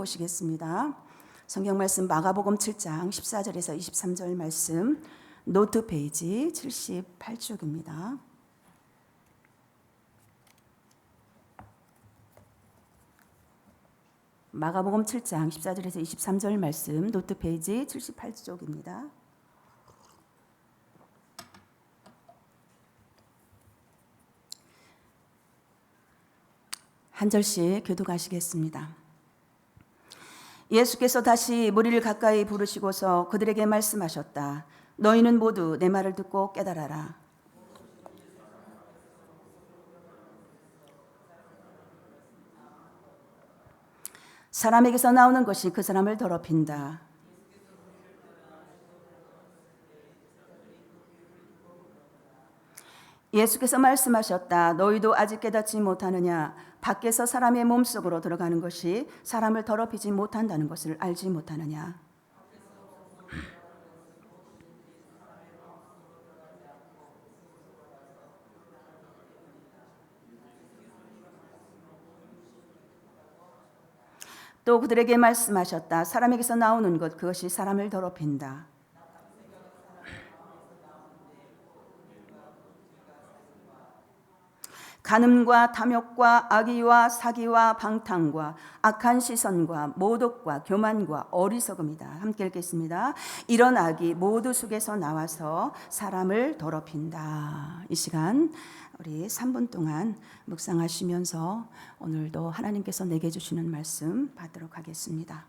보시겠습니다. 성경 말씀 마가복음 7장 14절에서 23절 말씀, 노트 페이지 78쪽입니다. 마가복음 7장 14절에서 23절 말씀, 노트 페이지 78쪽입니다. 한 절씩 교독하시겠습니다. 예수께서 다시 무리를 가까이 부르시고서 그들에게 말씀하셨다. 너희는 모두 내 말을 듣고 깨달아라. 사람에게서 나오는 것이 그 사람을 더럽힌다. 예수께서 말씀하셨다. 너희도 아직 깨닫지 못하느냐? 밖에서 사람의 몸속으로 들어가는 것이 사람을 더럽히지 못한다는 것을 알지 못하느냐? 또 그들에게 말씀하셨다. 사람에게서 나오는 것, 그것이 사람을 더럽힌다. 간음과 탐욕과 악의와 사기와 방탕과 악한 시선과 모독과 교만과 어리석음이다. 함께 읽겠습니다. 이런 악이 모두 속에서 나와서 사람을 더럽힌다. 이 시간 우리 3분 동안 묵상하시면서 오늘도 하나님께서 내게 주시는 말씀 받도록 하겠습니다.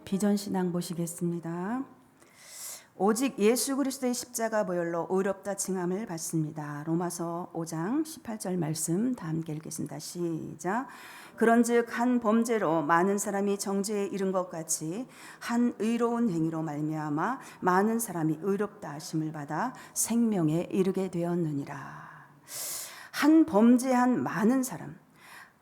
비전신앙 보시겠습니다. 오직 예수 그리스도의 십자가 보혈로 의롭다 칭함을 받습니다. 로마서 5장 18절 말씀 다 함께 읽겠습니다. 시작. 그런즉 한 범죄로 많은 사람이 정죄에 이른 것 같이 한 의로운 행위로 말미암아 많은 사람이 의롭다 하심을 받아 생명에 이르게 되었느니라. 한 범죄한 많은 사람,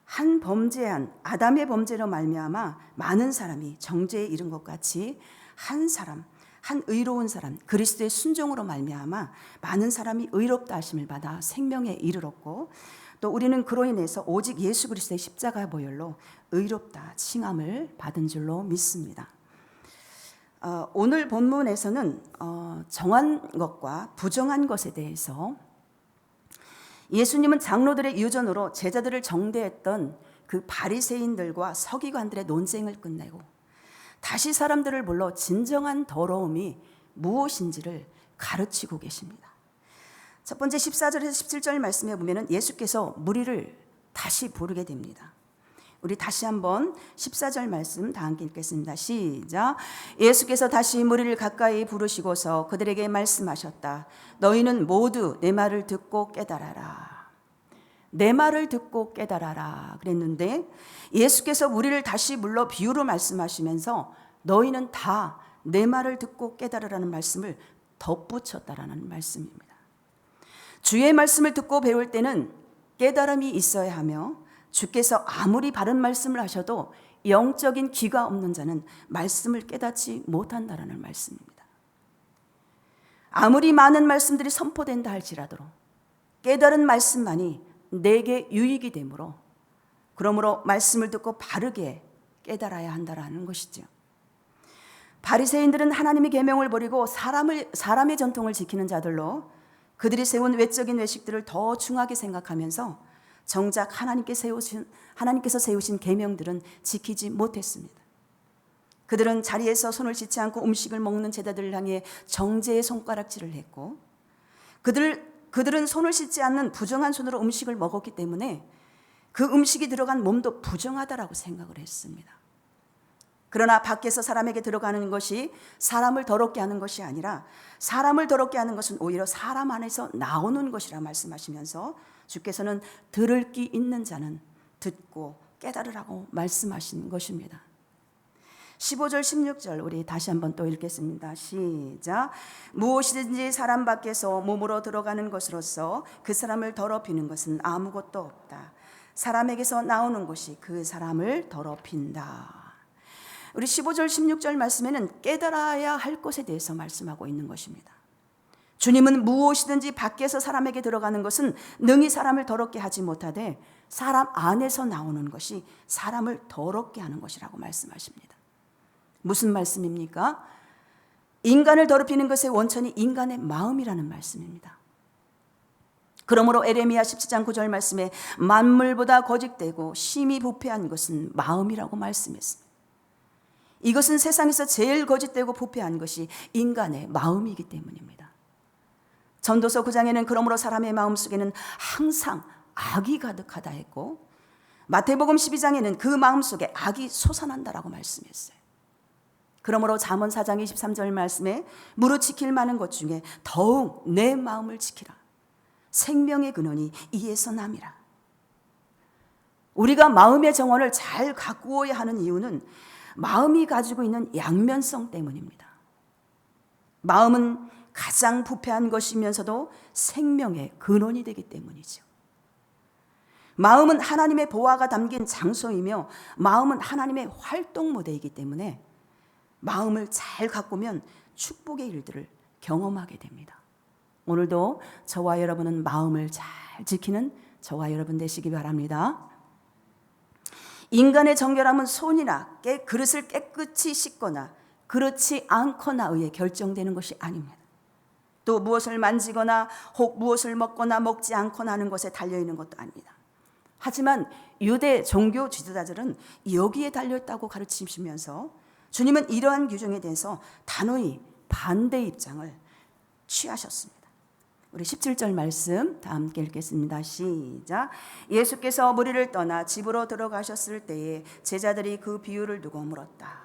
한 범죄한 아담의 범죄로 말미암아 많은 사람이 정죄에 이른 것 같이 한 사람, 한 의로운 사람, 그리스도의 순종으로 말미암아 많은 사람이 의롭다 하심을 받아 생명에 이르렀고, 또 우리는 그로 인해서 오직 예수 그리스도의 십자가 보혈로 의롭다 칭함을 받은 줄로 믿습니다. 오늘 본문에서는 정한 것과 부정한 것에 대해서 예수님은 장로들의 유전으로 제자들을 정죄했던 그 바리새인들과 서기관들의 논쟁을 끝내고 다시 사람들을 불러 진정한 더러움이 무엇인지를 가르치고 계십니다. 첫 번째 14절에서 17절 말씀에 보면 예수께서 무리를 다시 부르게 됩니다. 우리 다시 한번 14절 말씀 다 함께 읽겠습니다. 시작. 예수께서 다시 무리를 가까이 부르시고서 그들에게 말씀하셨다. 너희는 모두 내 말을 듣고 깨달아라. 내 말을 듣고 깨달아라 그랬는데 예수께서 우리를 다시 불러 비유로 말씀하시면서 너희는 다 내 말을 듣고 깨달으라는 말씀을 덧붙였다라는 말씀입니다. 주의 말씀을 듣고 배울 때는 깨달음이 있어야 하며 주께서 아무리 바른 말씀을 하셔도 영적인 귀가 없는 자는 말씀을 깨닫지 못한다라는 말씀입니다. 아무리 많은 말씀들이 선포된다 할지라도 깨달은 말씀만이 내게 유익이 되므로 그러므로 말씀을 듣고 바르게 깨달아야 한다라는 것이죠. 바리새인들은 하나님의 계명을 버리고 사람의 전통을 지키는 자들로 그들이 세운 외적인 외식들을 더 중하게 생각하면서 정작 하나님께서 세우신 계명들은 지키지 못했습니다. 그들은 자리에서 손을 씻지 않고 음식을 먹는 제자들을 향해 정죄의 손가락질을 했고 그들은 손을 씻지 않는 부정한 손으로 음식을 먹었기 때문에 그 음식이 들어간 몸도 부정하다라고 생각을 했습니다. 그러나 밖에서 사람에게 들어가는 것이 사람을 더럽게 하는 것이 아니라 사람을 더럽게 하는 것은 오히려 사람 안에서 나오는 것이라 말씀하시면서 주께서는 들을 귀 있는 자는 듣고 깨달으라고 말씀하신 것입니다. 15절 16절 우리 다시 한번 또 읽겠습니다. 시작. 무엇이든지 사람 밖에서 몸으로 들어가는 것으로서 그 사람을 더럽히는 것은 아무것도 없다. 사람에게서 나오는 것이 그 사람을 더럽힌다. 우리 15절 16절 말씀에는 깨달아야 할 것에 대해서 말씀하고 있는 것입니다. 주님은 무엇이든지 밖에서 사람에게 들어가는 것은 능히 사람을 더럽게 하지 못하되 사람 안에서 나오는 것이 사람을 더럽게 하는 것이라고 말씀하십니다. 무슨 말씀입니까? 인간을 더럽히는 것의 원천이 인간의 마음이라는 말씀입니다. 그러므로 에레미야 17장 9절 말씀에 만물보다 거짓되고 심히 부패한 것은 마음이라고 말씀했습니다. 이것은 세상에서 제일 거짓되고 부패한 것이 인간의 마음이기 때문입니다. 전도서 9장에는 그러므로 사람의 마음속에는 항상 악이 가득하다 했고 마태복음 12장에는 그 마음속에 악이 솟아난다라고 말씀했어요. 그러므로 잠언 4장 23절 말씀에 무릇 지킬 만한 것 중에 더욱 내 마음을 지키라. 생명의 근원이 이에서 남이라. 우리가 마음의 정원을 잘 가꾸어야 하는 이유는 마음이 가지고 있는 양면성 때문입니다. 마음은 가장 부패한 것이면서도 생명의 근원이 되기 때문이죠. 마음은 하나님의 보화가 담긴 장소이며 마음은 하나님의 활동 무대이기 때문에 마음을 잘 가꾸면 축복의 일들을 경험하게 됩니다. 오늘도 저와 여러분은 마음을 잘 지키는 저와 여러분 되시기 바랍니다. 인간의 정결함은 손이나 그릇을 깨끗이 씻거나 그렇지 않거나 의해 결정되는 것이 아닙니다. 또 무엇을 만지거나 혹 무엇을 먹거나 먹지 않거나 하는 것에 달려있는 것도 아닙니다. 하지만 유대 종교 지도자들은 여기에 달려있다고 가르치시면서 주님은 이러한 규정에 대해서 단호히 반대 입장을 취하셨습니다. 우리 17절 말씀 다 함께 읽겠습니다. 시작. 예수께서 무리를 떠나 집으로 들어가셨을 때에 제자들이 그 비유를 두고 물었다.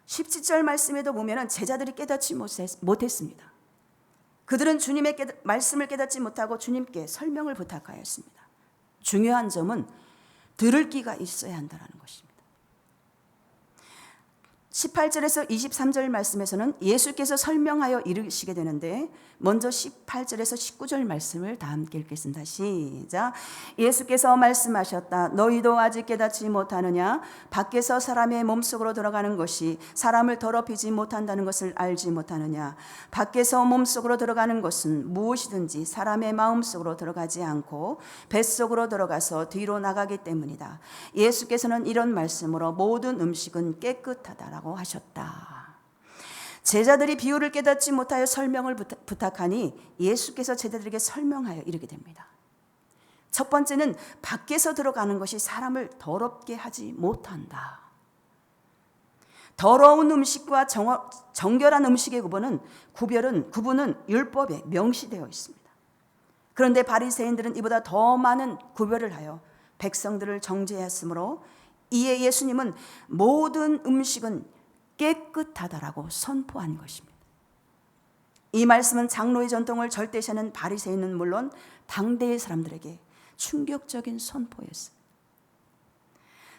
17절 말씀에도 보면 제자들이 깨닫지 못했습니다. 그들은 주님의 말씀을 깨닫지 못하고 주님께 설명을 부탁하였습니다. 중요한 점은 들을 귀가 있어야 한다는 것입니다. 18절에서 23절 말씀에서는 예수께서 설명하여 이르시게 되는데, 먼저 18절에서 19절 말씀을 다 함께 읽겠습니다. 시작. 예수께서 말씀하셨다. 너희도 아직 깨닫지 못하느냐? 밖에서 사람의 몸속으로 들어가는 것이 사람을 더럽히지 못한다는 것을 알지 못하느냐? 밖에서 몸속으로 들어가는 것은 무엇이든지 사람의 마음속으로 들어가지 않고 뱃속으로 들어가서 뒤로 나가기 때문이다. 예수께서는 이런 말씀으로 모든 음식은 깨끗하다라고 하셨다. 제자들이 비유를 깨닫지 못하여 설명을 부탁하니 예수께서 제자들에게 설명하여 이르게 됩니다. 첫 번째는 밖에서 들어가는 것이 사람을 더럽게 하지 못한다. 더러운 음식과 정결한 음식의 구분은 율법에 명시되어 있습니다. 그런데 바리새인들은 이보다 더 많은 구별을 하여 백성들을 정죄했으므로 이에 예수님은 모든 음식은 깨끗하다라고 선포한 것입니다. 이 말씀은 장로의 전통을 절대시하는 바리새인은 물론 당대의 사람들에게 충격적인 선포였습니다.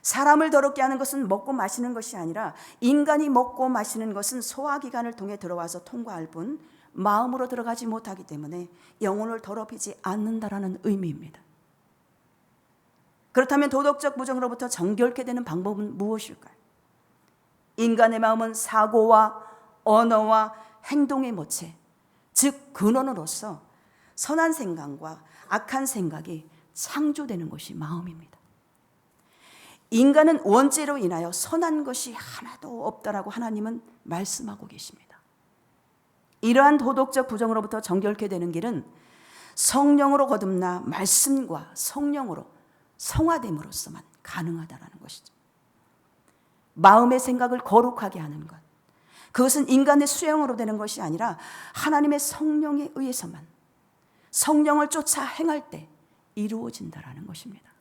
사람을 더럽게 하는 것은 먹고 마시는 것이 아니라 인간이 먹고 마시는 것은 소화기관을 통해 들어와서 통과할 뿐 마음으로 들어가지 못하기 때문에 영혼을 더럽히지 않는다라는 의미입니다. 그렇다면 도덕적 부정으로부터 정결케 되는 방법은 무엇일까요? 인간의 마음은 사고와 언어와 행동의 모체, 즉 근원으로서 선한 생각과 악한 생각이 창조되는 것이 마음입니다. 인간은 원죄로 인하여 선한 것이 하나도 없다라고 하나님은 말씀하고 계십니다. 이러한 도덕적 부정으로부터 정결케 되는 길은 성령으로 거듭나 말씀과 성령으로 성화됨으로써만 가능하다라는 것이죠. 마음의 생각을 거룩하게 하는 것, 그것은 인간의 수행으로 되는 것이 아니라 하나님의 성령에 의해서만, 성령을 쫓아 행할 때 이루어진다라는 것입니다.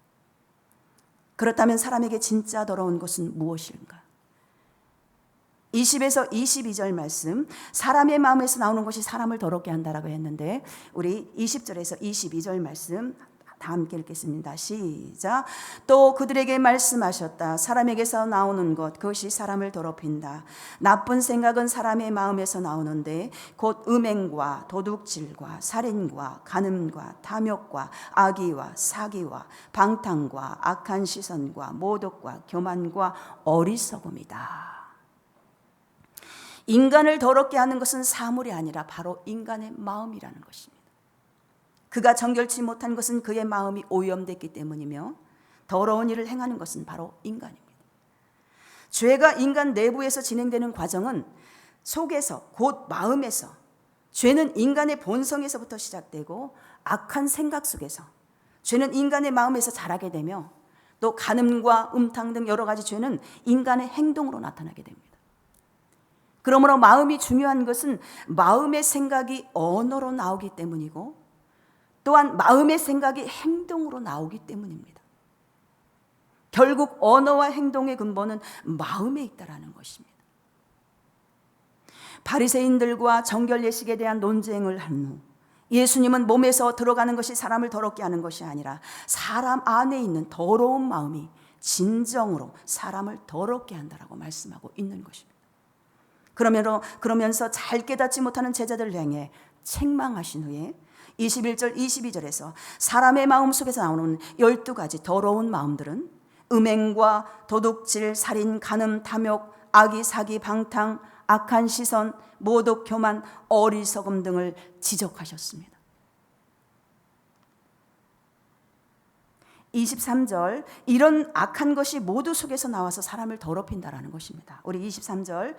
그렇다면 사람에게 진짜 더러운 것은 무엇인가? 20에서 22절 말씀, 사람의 마음에서 나오는 것이 사람을 더럽게 한다라고 했는데, 우리 20절에서 22절 말씀 다 함께 읽겠습니다. 시작. 또 그들에게 말씀하셨다. 사람에게서 나오는 것, 그것이 사람을 더럽힌다. 나쁜 생각은 사람의 마음에서 나오는데 곧 음행과 도둑질과 살인과 간음과 탐욕과 악의와 사기와 방탕과 악한 시선과 모독과 교만과 어리석음이다. 인간을 더럽게 하는 것은 사물이 아니라 바로 인간의 마음이라는 것입니다. 그가 정결치 못한 것은 그의 마음이 오염됐기 때문이며 더러운 일을 행하는 것은 바로 인간입니다. 죄가 인간 내부에서 진행되는 과정은 속에서, 곧 마음에서, 죄는 인간의 본성에서부터 시작되고 악한 생각 속에서, 죄는 인간의 마음에서 자라게 되며 또 간음과 음탕 등 여러 가지 죄는 인간의 행동으로 나타나게 됩니다. 그러므로 마음이 중요한 것은 마음의 생각이 언어로 나오기 때문이고 또한 마음의 생각이 행동으로 나오기 때문입니다. 결국 언어와 행동의 근본은 마음에 있다라는 것입니다. 바리새인들과 정결 예식에 대한 논쟁을 한 후 예수님은 몸에서 들어가는 것이 사람을 더럽게 하는 것이 아니라 사람 안에 있는 더러운 마음이 진정으로 사람을 더럽게 한다라고 말씀하고 있는 것입니다. 그러면서 잘 깨닫지 못하는 제자들을 향해 책망하신 후에 21절 22절에서 사람의 마음속에서 나오는 12가지 더러운 마음들은 음행과 도둑질, 살인, 간음, 탐욕, 악의, 사기, 방탕, 악한 시선, 모독, 교만, 어리석음 등을 지적하셨습니다. 23절, 이런 악한 것이 모두 속에서 나와서 사람을 더럽힌다라는 것입니다. 우리 23절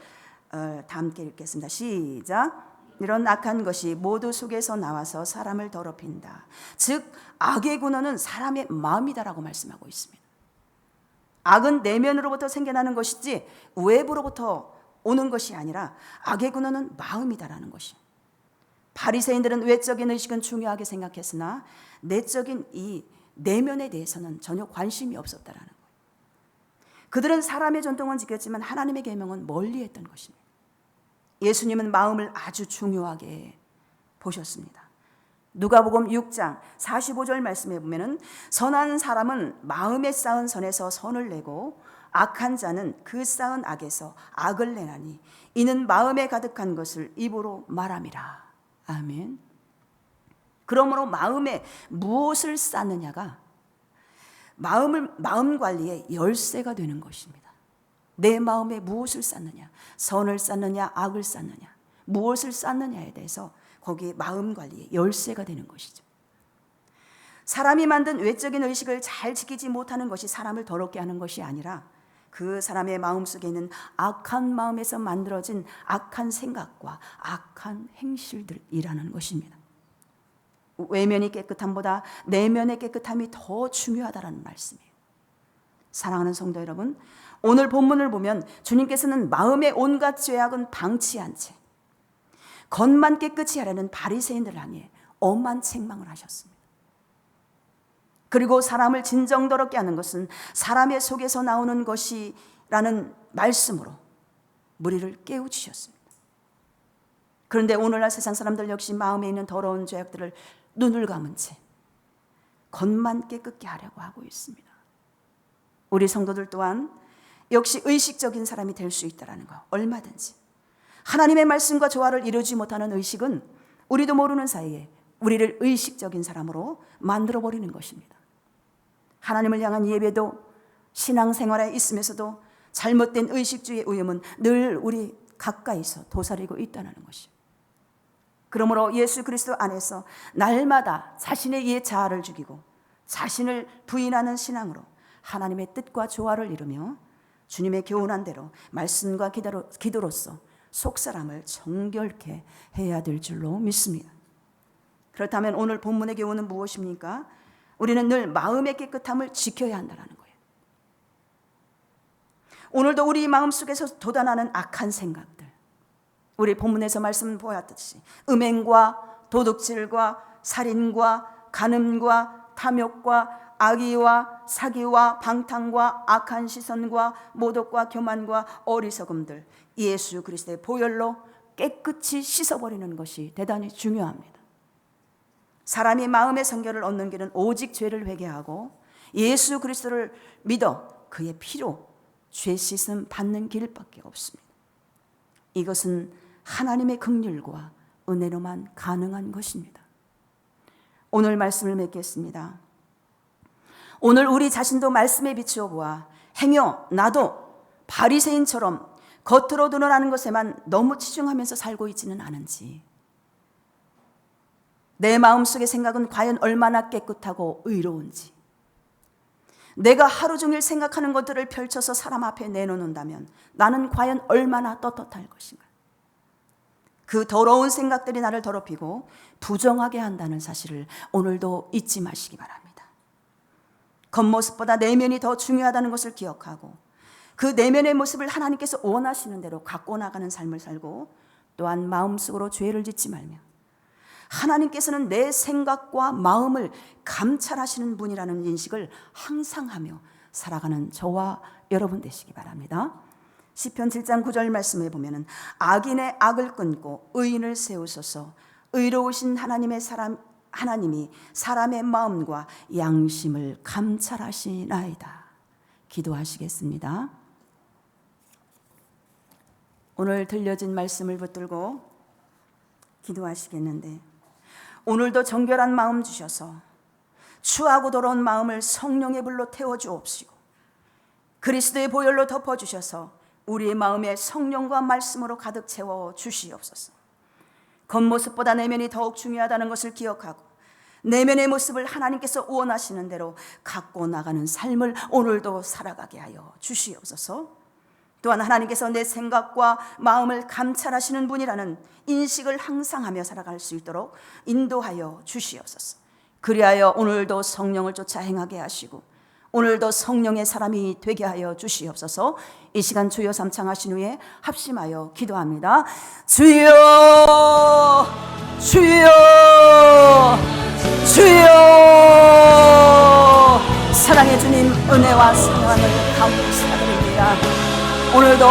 다 함께 읽겠습니다. 시작. 이런 악한 것이 모두 속에서 나와서 사람을 더럽힌다. 즉 악의 근원은 사람의 마음이다라고 말씀하고 있습니다. 악은 내면으로부터 생겨나는 것이지 외부로부터 오는 것이 아니라 악의 근원은 마음이다라는 것입니다. 바리새인들은 외적인 의식은 중요하게 생각했으나 내적인 이 내면에 대해서는 전혀 관심이 없었다라는 거예요. 그들은 사람의 전통은 지켰지만 하나님의 계명은 멀리했던 것입니다. 예수님은 마음을 아주 중요하게 보셨습니다. 누가복음 6장 45절 말씀에 보면은 선한 사람은 마음에 쌓은 선에서 선을 내고 악한 자는 그 쌓은 악에서 악을 내나니 이는 마음에 가득한 것을 입으로 말함이라. 아멘. 그러므로 마음에 무엇을 쌓느냐가 마음 관리의 열쇠가 되는 것입니다. 내 마음에 무엇을 쌓느냐, 선을 쌓느냐, 악을 쌓느냐, 무엇을 쌓느냐에 대해서 거기에 마음 관리의 열쇠가 되는 것이죠. 사람이 만든 외적인 의식을 잘 지키지 못하는 것이 사람을 더럽게 하는 것이 아니라 그 사람의 마음속에 있는 악한 마음에서 만들어진 악한 생각과 악한 행실들이라는 것입니다. 외면이 깨끗함보다 내면의 깨끗함이 더 중요하다는 말씀이에요. 사랑하는 성도 여러분, 오늘 본문을 보면 주님께서는 마음의 온갖 죄악은 방치한 채 겉만 깨끗이 하려는 바리새인들을 향해 엄한 책망을 하셨습니다. 그리고 사람을 진정더럽게 하는 것은 사람의 속에서 나오는 것이라는 말씀으로 무리를 깨우치셨습니다. 그런데 오늘날 세상 사람들 역시 마음에 있는 더러운 죄악들을 눈을 감은 채 겉만 깨끗게 하려고 하고 있습니다. 우리 성도들 또한 역시 의식적인 사람이 될 수 있다는 거, 얼마든지. 하나님의 말씀과 조화를 이루지 못하는 의식은 우리도 모르는 사이에 우리를 의식적인 사람으로 만들어버리는 것입니다. 하나님을 향한 예배도 신앙생활에 있으면서도 잘못된 의식주의 위험은 늘 우리 가까이서 도사리고 있다는 것이죠. 그러므로 예수 그리스도 안에서 날마다 자신의 옛 자아를 죽이고 자신을 부인하는 신앙으로 하나님의 뜻과 조화를 이루며 주님의 교훈한 대로 말씀과 기도로서 속사람을 정결케 해야 될 줄로 믿습니다. 그렇다면 오늘 본문의 교훈은 무엇입니까? 우리는 늘 마음의 깨끗함을 지켜야 한다는 거예요. 오늘도 우리 마음속에서 돋아나는 악한 생각들, 우리 본문에서 말씀 보았듯이 음행과 도둑질과 살인과 간음과 탐욕과 악의와 사기와 방탕과 악한 시선과 모독과 교만과 어리석음들, 예수 그리스도의 보혈로 깨끗이 씻어버리는 것이 대단히 중요합니다. 사람이 마음의 성결을 얻는 길은 오직 죄를 회개하고 예수 그리스도를 믿어 그의 피로 죄 씻음 받는 길밖에 없습니다. 이것은 하나님의 긍휼과 은혜로만 가능한 것입니다. 오늘 말씀을 맺겠습니다. 오늘 우리 자신도 말씀에 비추어 보아 행여 나도 바리새인처럼 겉으로 드러나는 것에만 너무 치중하면서 살고 있지는 않은지, 내 마음속의 생각은 과연 얼마나 깨끗하고 의로운지, 내가 하루 종일 생각하는 것들을 펼쳐서 사람 앞에 내놓는다면 나는 과연 얼마나 떳떳할 것인가. 그 더러운 생각들이 나를 더럽히고 부정하게 한다는 사실을 오늘도 잊지 마시기 바랍니다. 겉모습보다 내면이 더 중요하다는 것을 기억하고 그 내면의 모습을 하나님께서 원하시는 대로 갖고 나가는 삶을 살고, 또한 마음속으로 죄를 짓지 말며 하나님께서는 내 생각과 마음을 감찰하시는 분이라는 인식을 항상 하며 살아가는 저와 여러분 되시기 바랍니다. 시편 7장 9절 말씀에 보면은 악인의 악을 끊고 의인을 세우소서, 의로우신 하나님이 사람의 마음과 양심을 감찰하시나이다. 기도하시겠습니다. 오늘 들려진 말씀을 붙들고 기도하시겠는데, 오늘도 정결한 마음 주셔서 추하고 더러운 마음을 성령의 불로 태워주옵시고 그리스도의 보혈로 덮어주셔서 우리의 마음에 성령과 말씀으로 가득 채워 주시옵소서. 겉모습보다 내면이 더욱 중요하다는 것을 기억하고 내면의 모습을 하나님께서 원하시는 대로 갖고 나가는 삶을 오늘도 살아가게 하여 주시옵소서. 또한 하나님께서 내 생각과 마음을 감찰하시는 분이라는 인식을 항상 하며 살아갈 수 있도록 인도하여 주시옵소서. 그리하여 오늘도 성령을 쫓아 행하게 하시고 오늘도 성령의 사람이 되게 하여 주시옵소서. 이 시간 주여 삼창하신 후에 합심하여 기도합니다. 주여 주여 주여, 사랑의 주님 은혜와 사랑을 감사드립니다. 오늘도